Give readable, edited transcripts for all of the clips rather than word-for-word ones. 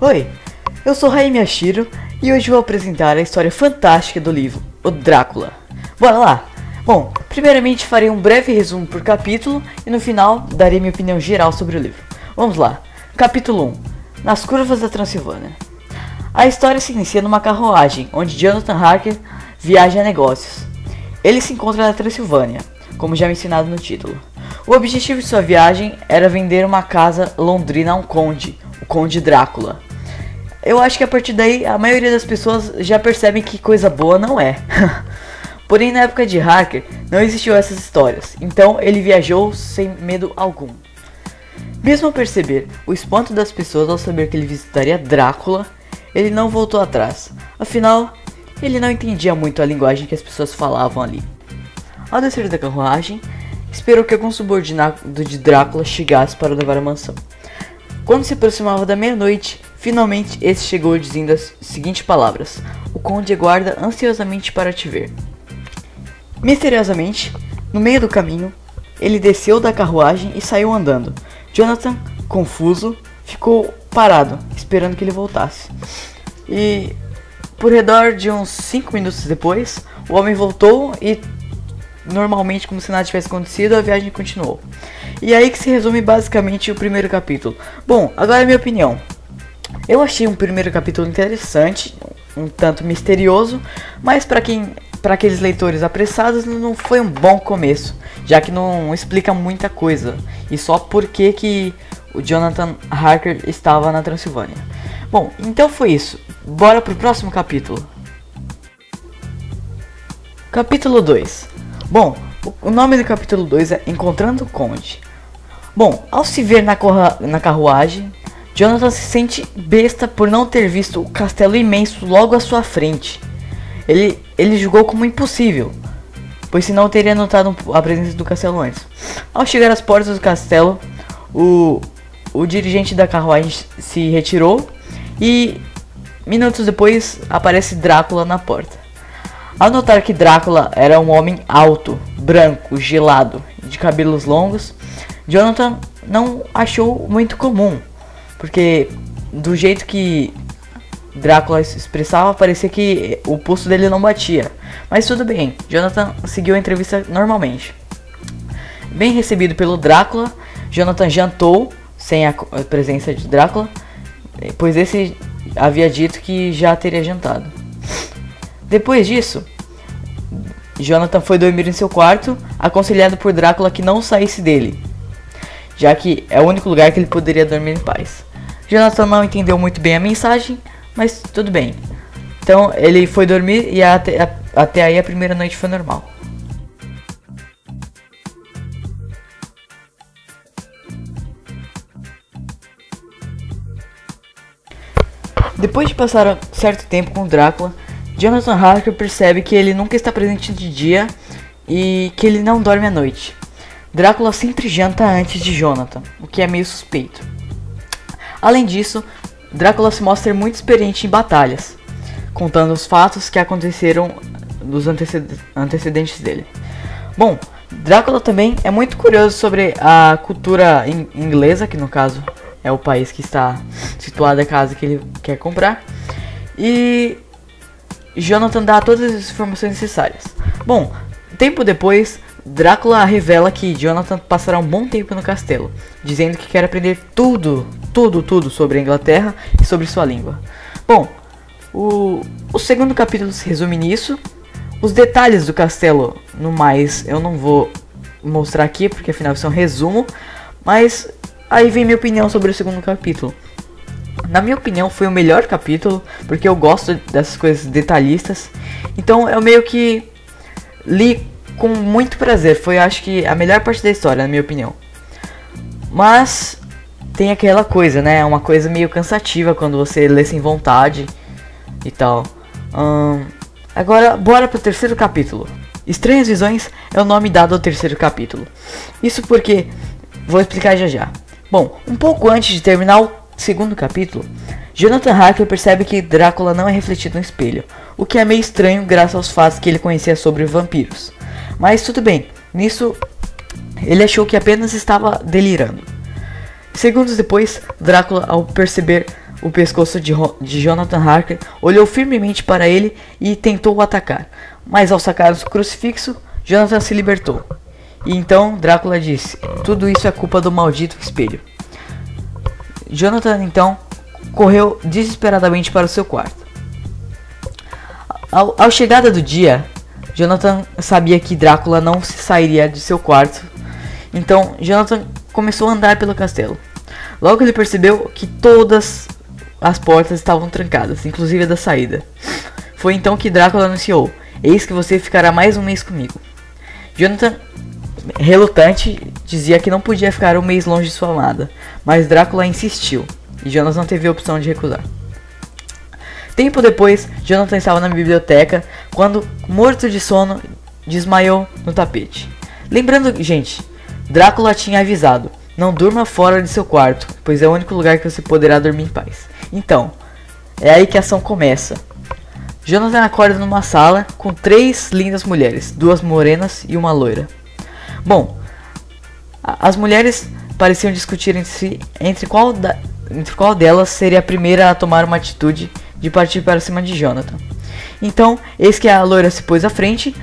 Oi, eu sou Raimi Ashiro e hoje vou apresentar a história fantástica do livro, O Drácula. Bora lá! Bom, primeiramente farei um breve resumo por capítulo e no final darei minha opinião geral sobre o livro. Vamos lá! Capítulo 1. Nas curvas da Transilvânia. A história se inicia numa carruagem, onde Jonathan Harker viaja a negócios. Ele se encontra na Transilvânia, como já mencionado no título. O objetivo de sua viagem era vender uma casa londrina a um conde, o Conde Drácula. Eu acho que a partir daí a maioria das pessoas já percebem que coisa boa não é. Porém, na época de Harker não existiam essas histórias, então ele viajou sem medo algum. Mesmo ao perceber o espanto das pessoas ao saber que ele visitaria Drácula, ele não voltou atrás. Afinal, ele não entendia muito a linguagem que as pessoas falavam ali. Ao descer da carruagem, esperou que algum subordinado de Drácula chegasse para levar a mansão. Quando se aproximava da meia-noite, finalmente esse chegou dizendo as seguintes palavras: "O conde aguarda ansiosamente para te ver." Misteriosamente, no meio do caminho, ele desceu da carruagem e saiu andando. Jonathan, confuso, ficou parado, esperando que ele voltasse. E por redor de uns 5 minutos depois, o homem voltou e, normalmente, como se nada tivesse acontecido, a viagem continuou. E aí que se resume basicamente o primeiro capítulo. Bom, agora a minha opinião. Eu achei um primeiro capítulo interessante, um tanto misterioso, mas para aqueles leitores apressados não foi um bom começo, já que não explica muita coisa, e só por que o Jonathan Harker estava na Transilvânia. Bom, então foi isso. Bora pro próximo capítulo. Capítulo 2. Bom, o nome do capítulo 2 é Encontrando o Conde. Bom, ao se ver na carruagem, Jonathan se sente besta por não ter visto o castelo imenso logo à sua frente. Ele julgou como impossível, pois senão teria notado a presença do castelo antes. Ao chegar às portas do castelo, o dirigente da carruagem se retirou e minutos depois aparece Drácula na porta. Ao notar que Drácula era um homem alto, branco, gelado, de cabelos longos, Jonathan não achou muito comum, porque do jeito que Drácula se expressava, parecia que o pulso dele não batia. Mas tudo bem, Jonathan seguiu a entrevista normalmente. Bem recebido pelo Drácula, Jonathan jantou sem a presença de Drácula, pois esse havia dito que já teria jantado. Depois disso, Jonathan foi dormir em seu quarto, aconselhado por Drácula que não saísse dele, já que é o único lugar que ele poderia dormir em paz. Jonathan não entendeu muito bem a mensagem, mas tudo bem. Então ele foi dormir e até aí a primeira noite foi normal. Depois de passar certo tempo com Drácula, Jonathan Harker percebe que ele nunca está presente de dia e que ele não dorme à noite. Drácula sempre janta antes de Jonathan, o que é meio suspeito. Além disso, Drácula se mostra muito experiente em batalhas, contando os fatos que aconteceram dos antecedentes dele. Bom, Drácula também é muito curioso sobre a cultura inglesa, que no caso é o país que está situado a casa que ele quer comprar, e Jonathan dá todas as informações necessárias. Bom, tempo depois, Drácula revela que Jonathan passará um bom tempo no castelo, dizendo que quer aprender tudo sobre a Inglaterra e sobre sua língua. Bom, o segundo capítulo se resume nisso. Os detalhes do castelo, no mais, eu não vou mostrar aqui, porque afinal isso é um resumo, mas aí vem minha opinião sobre o segundo capítulo. Na minha opinião foi o melhor capítulo, porque eu gosto dessas coisas detalhistas, então eu meio que li com muito prazer. Foi, acho que, a melhor parte da história, na minha opinião. Mas tem aquela coisa, né? É uma coisa meio cansativa quando você lê sem vontade e tal. Agora, bora pro terceiro capítulo. Estranhas Visões é o nome dado ao terceiro capítulo. Isso porque... vou explicar já já. Bom, um pouco antes de terminar o segundo capítulo, Jonathan Harker percebe que Drácula não é refletido no espelho, o que é meio estranho graças aos fatos que ele conhecia sobre vampiros. Mas tudo bem, nisso ele achou que apenas estava delirando. Segundos depois, Drácula, ao perceber o pescoço de Jonathan Harker, olhou firmemente para ele e tentou o atacar. Mas ao sacar o crucifixo, Jonathan se libertou. E então Drácula disse: tudo isso é culpa do maldito espelho. Jonathan então correu desesperadamente para o seu quarto. Ao chegada do dia, Jonathan sabia que Drácula não sairia de seu quarto. Então Jonathan começou a andar pelo castelo. Logo ele percebeu que todas as portas estavam trancadas, inclusive a da saída. Foi então que Drácula anunciou: eis que você ficará mais um mês comigo. Jonathan, relutante, dizia que não podia ficar um mês longe de sua amada, mas Drácula insistiu, e Jonathan não teve a opção de recusar. Tempo depois, Jonathan estava na biblioteca, quando, morto de sono, desmaiou no tapete. Lembrando, gente, Drácula tinha avisado: não durma fora de seu quarto, pois é o único lugar que você poderá dormir em paz. Então, é aí que a ação começa. Jonathan acorda numa sala com 3 lindas mulheres, 2 morenas e uma loira. Bom, as mulheres pareciam discutir entre qual delas seria a primeira a tomar uma atitude de partir para cima de Jonathan. Então, eis que a loira se pôs à frente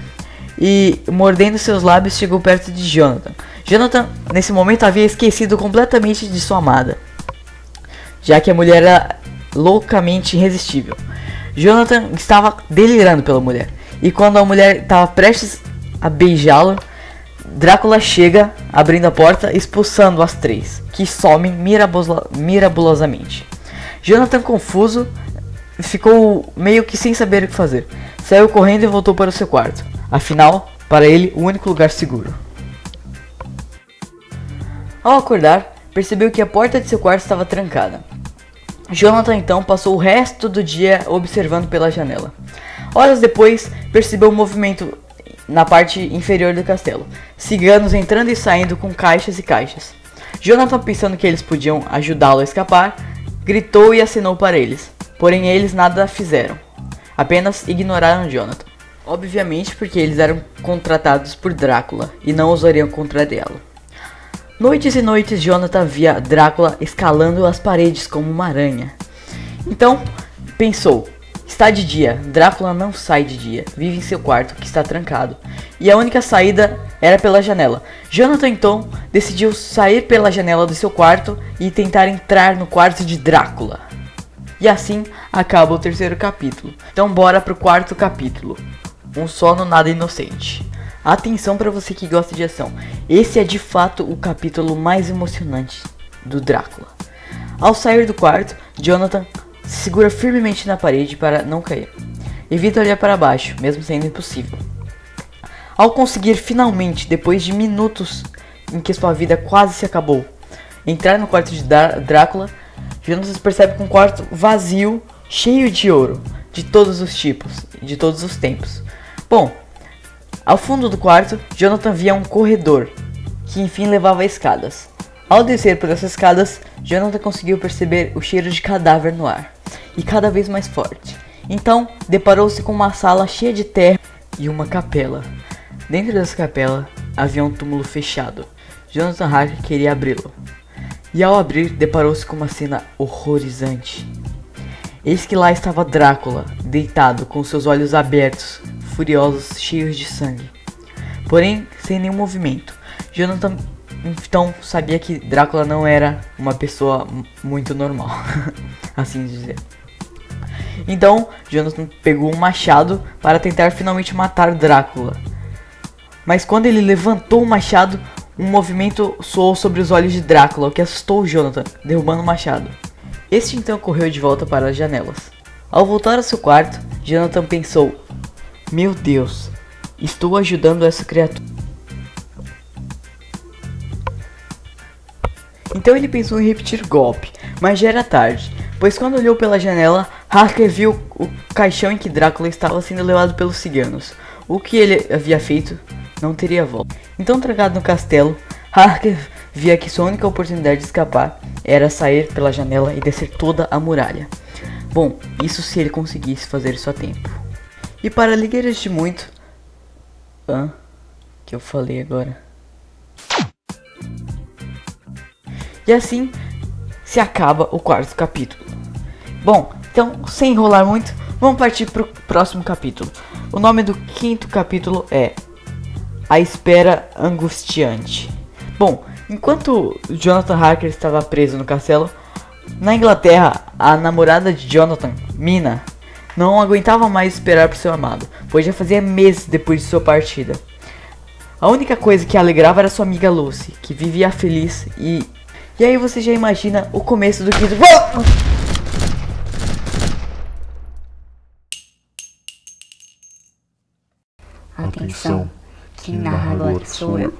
e, mordendo seus lábios, chegou perto de Jonathan. Jonathan, nesse momento, havia esquecido completamente de sua amada, já que a mulher era loucamente irresistível. Jonathan estava delirando pela mulher, e quando a mulher estava prestes a beijá-lo, Drácula chega, abrindo a porta, expulsando as 3, que somem mirabolosamente. Jonathan, confuso, ficou meio que sem saber o que fazer. Saiu correndo e voltou para o seu quarto. Afinal, para ele, o único lugar seguro. Ao acordar, percebeu que a porta de seu quarto estava trancada. Jonathan então passou o resto do dia observando pela janela. Horas depois, percebeu um movimento na parte inferior do castelo. Ciganos entrando e saindo com caixas e caixas. Jonathan, pensando que eles podiam ajudá-lo a escapar, gritou e acenou para eles. Porém eles nada fizeram. Apenas ignoraram Jonathan. Obviamente porque eles eram contratados por Drácula e não ousariam contrariá-lo. Noites e noites Jonathan via Drácula escalando as paredes como uma aranha. Então pensou: está de dia, Drácula não sai de dia, vive em seu quarto que está trancado, e a única saída era pela janela. Jonathan então decidiu sair pela janela do seu quarto e tentar entrar no quarto de Drácula. E assim acaba o 3º capítulo. Então bora pro 4º capítulo: Um Sono Nada Inocente. Atenção para você que gosta de ação, esse é de fato o capítulo mais emocionante do Drácula. Ao sair do quarto, Jonathan se segura firmemente na parede para não cair. Evita olhar para baixo, mesmo sendo impossível. Ao conseguir finalmente, depois de minutos em que sua vida quase se acabou, entrar no quarto de Drácula, Jonathan percebe que um quarto vazio, cheio de ouro, de todos os tipos, de todos os tempos. Bom, ao fundo do quarto, Jonathan via um corredor, que enfim levava a escadas. Ao descer por essas escadas, Jonathan conseguiu perceber o cheiro de cadáver no ar, e cada vez mais forte. Então, deparou-se com uma sala cheia de terra e uma capela. Dentro dessa capela, havia um túmulo fechado. Jonathan Harker queria abri-lo. E ao abrir, deparou-se com uma cena horrorizante. Eis que lá estava Drácula, deitado, com seus olhos abertos, furiosos, cheios de sangue. Porém, sem nenhum movimento. Jonathan então sabia que Drácula não era uma pessoa muito normal, assim dizer. Então, Jonathan pegou um machado para tentar finalmente matar Drácula. Mas quando ele levantou o machado, um movimento soou sobre os olhos de Drácula, o que assustou Jonathan, derrubando o machado. Este então correu de volta para as janelas. Ao voltar ao seu quarto, Jonathan pensou: meu Deus, estou ajudando essa criatura. Então ele pensou em repetir o golpe, mas já era tarde, pois quando olhou pela janela, Harker viu o caixão em que Drácula estava sendo levado pelos ciganos. O que ele havia feito não teria volta. Então, trancado no castelo, Harker via que sua única oportunidade de escapar era sair pela janela e descer toda a muralha. Bom, isso se ele conseguisse fazer isso a tempo. E para alegria de muito... que eu falei agora? E assim se acaba o 4º capítulo. Bom, então, sem enrolar muito, vamos partir pro próximo capítulo. O nome do quinto capítulo é A Espera Angustiante. Bom, enquanto Jonathan Harker estava preso no castelo, na Inglaterra, a namorada de Jonathan, Mina, não aguentava mais esperar por seu amado, pois já fazia meses depois de sua partida. A única coisa que a alegrava era sua amiga Lucy, que vivia feliz e aí você já imagina o começo do quinto... Atenção, quem narra agora sou eu.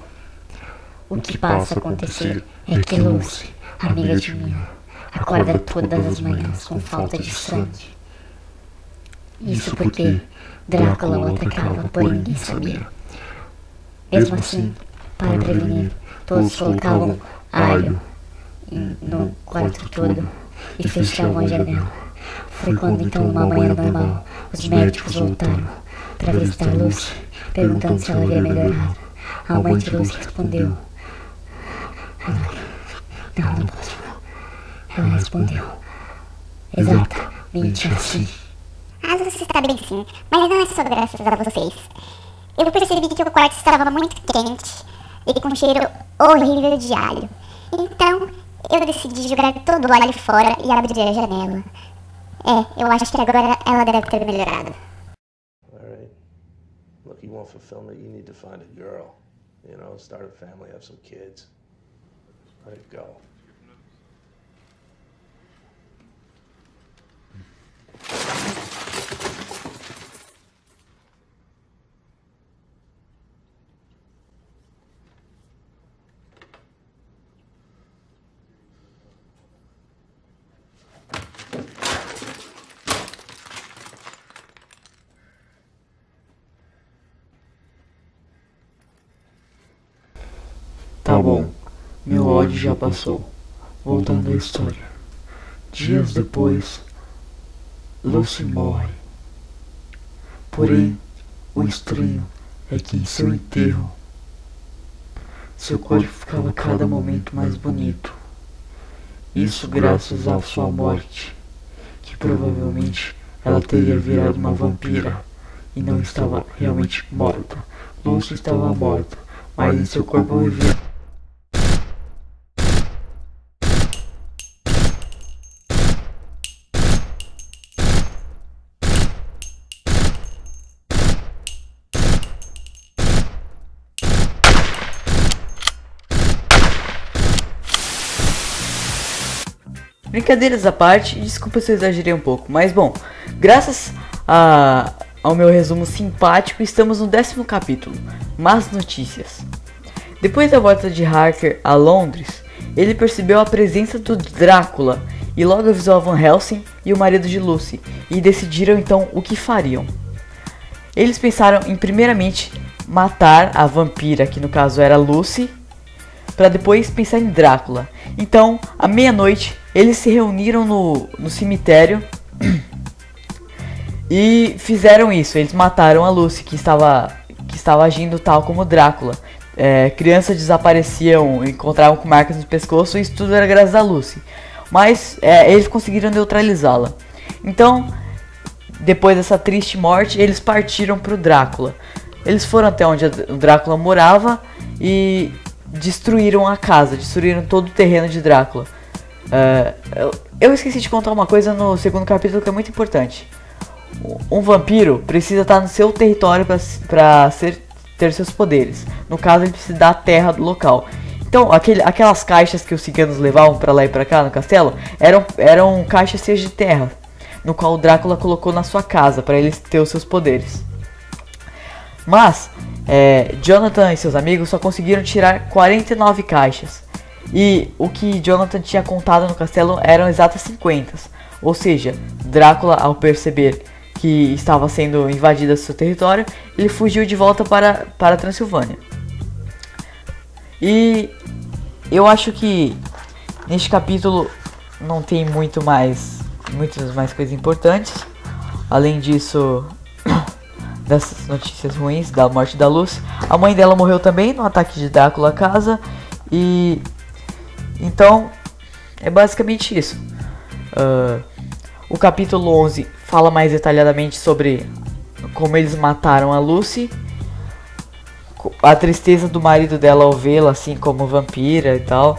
O que passa a acontecer é que Lucy, amiga de Mina, acorda todas as manhãs com falta de sangue. Isso porque Drácula o atacava, porém ninguém sabia. Mesmo assim, para prevenir, todos colocavam alho no quarto todo e fechavam a janela. Foi quando então, numa manhã normal, os médicos voltaram para visitar Lucy, perguntando se ela havia melhorado. A mãe de Lucy respondeu: não posso não. Ela respondeu: exatamente assim. A Lucy está bem sim, mas não é só graças a vocês. Eu percebi que o quarto estava muito quente e com um cheiro horrível de alho. Então, eu decidi jogar todo o alho fora e abrir a janela. Eu acho que agora ela deve ter melhorado. Alright. Look, you want fulfillment, you need to find a girl. You know, start a family, have some kids. Let it go. Tá bom, meu ódio já passou. Voltando à história. Dias depois, Lucy morre. Porém, o estranho é que em seu enterro, seu corpo ficava cada momento mais bonito. Isso graças à sua morte, que provavelmente ela teria virado uma vampira e não estava realmente morta. Lucy estava morta, mas em seu corpo vivia. Brincadeiras à parte, desculpa se eu exagerei um pouco, mas bom, graças ao meu resumo simpático, estamos no 10º capítulo, Más Notícias. Depois da volta de Harker a Londres, ele percebeu a presença do Drácula e logo avisou a Van Helsing e o marido de Lucy, e decidiram então o que fariam. Eles pensaram em primeiramente matar a vampira, que no caso era Lucy, para depois pensar em Drácula. Então, à meia-noite, eles se reuniram no cemitério e fizeram isso. Eles mataram a Lucy, que estava agindo tal como Drácula. Crianças desapareciam, encontravam com marcas no pescoço, e isso tudo era graças a Lucy. Mas eles conseguiram neutralizá-la. Então, depois dessa triste morte, eles partiram para o Drácula. Eles foram até onde o Drácula morava e destruíram a casa, destruíram todo o terreno de Drácula. Eu esqueci de contar uma coisa no 2º capítulo que é muito importante. Um vampiro precisa estar no seu território para ter seus poderes. No caso, ele precisa da terra do local. Então, aquelas caixas que os ciganos levavam para lá e para cá no castelo eram caixas cheias de terra, no qual o Drácula colocou na sua casa para eles ter os seus poderes. Mas Jonathan e seus amigos só conseguiram tirar 49 caixas. E o que Jonathan tinha contado no castelo eram exatas 50. Ou seja, Drácula, ao perceber que estava sendo invadida seu território, ele fugiu de volta para a Transilvânia. E eu acho que neste capítulo não tem muitas mais coisas importantes. Além disso, dessas notícias ruins da morte da Lucy, a mãe dela morreu também no ataque de Drácula à casa. E então é basicamente isso. O capítulo 11 fala mais detalhadamente sobre como eles mataram a Lucy, a tristeza do marido dela ao vê-la assim como vampira e tal.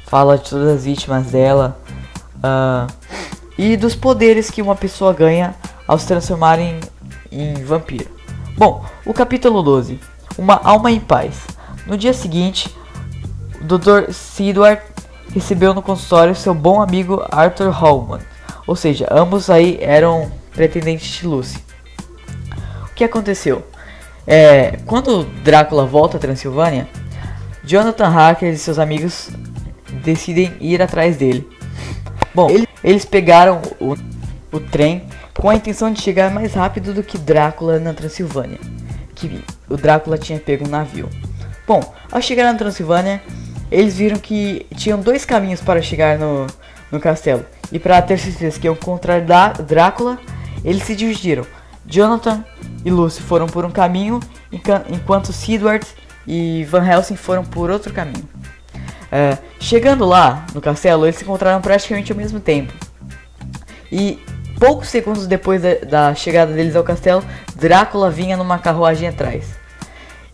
Fala de todas as vítimas dela, e dos poderes que uma pessoa ganha ao se transformar em vampiro. Bom, o capítulo 12, Uma Alma em Paz. No dia seguinte, o Dr. Sidward recebeu no consultório seu bom amigo Arthur Holman, ou seja, ambos aí eram pretendentes de Lucy. O que aconteceu? Quando Drácula volta à Transilvânia, Jonathan Harker e seus amigos decidem ir atrás dele. Bom, eles pegaram o trem com a intenção de chegar mais rápido do que Drácula na Transilvânia, que o Drácula tinha pego um navio. Bom, ao chegar na Transilvânia, eles viram que tinham dois caminhos para chegar no castelo. E para ter certeza que iam encontrar Drácula, eles se dividiram. Jonathan e Lucy foram por um caminho, enquanto Sidward e Van Helsing foram por outro caminho. Chegando lá no castelo, eles se encontraram praticamente ao mesmo tempo. E poucos segundos depois da chegada deles ao castelo, Drácula vinha numa carruagem atrás.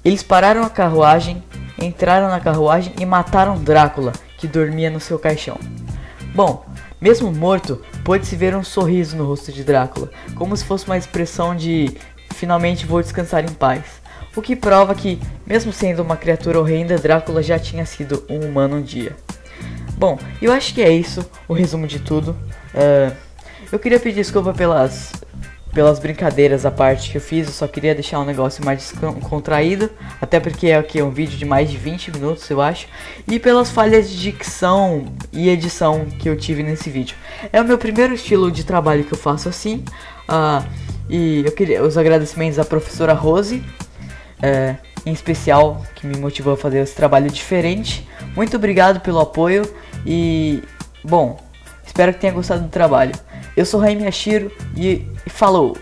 Eles pararam a carruagem, entraram na carruagem e mataram Drácula, que dormia no seu caixão. Bom, mesmo morto, pôde-se ver um sorriso no rosto de Drácula, como se fosse uma expressão de finalmente vou descansar em paz. O que prova que, mesmo sendo uma criatura horrenda, Drácula já tinha sido um humano um dia. Bom, eu acho que é isso, o resumo de tudo. Eu queria pedir desculpa pelas brincadeiras à parte que eu fiz, eu só queria deixar um negócio mais descontraído, até porque aqui é um vídeo de mais de 20 minutos, eu acho, e pelas falhas de dicção e edição que eu tive nesse vídeo. É o meu primeiro estilo de trabalho que eu faço assim, e eu queria os agradecimentos à professora Rose, em especial, que me motivou a fazer esse trabalho diferente. Muito obrigado pelo apoio e, bom, espero que tenha gostado do trabalho. Eu sou Raimi Ashiro e falou!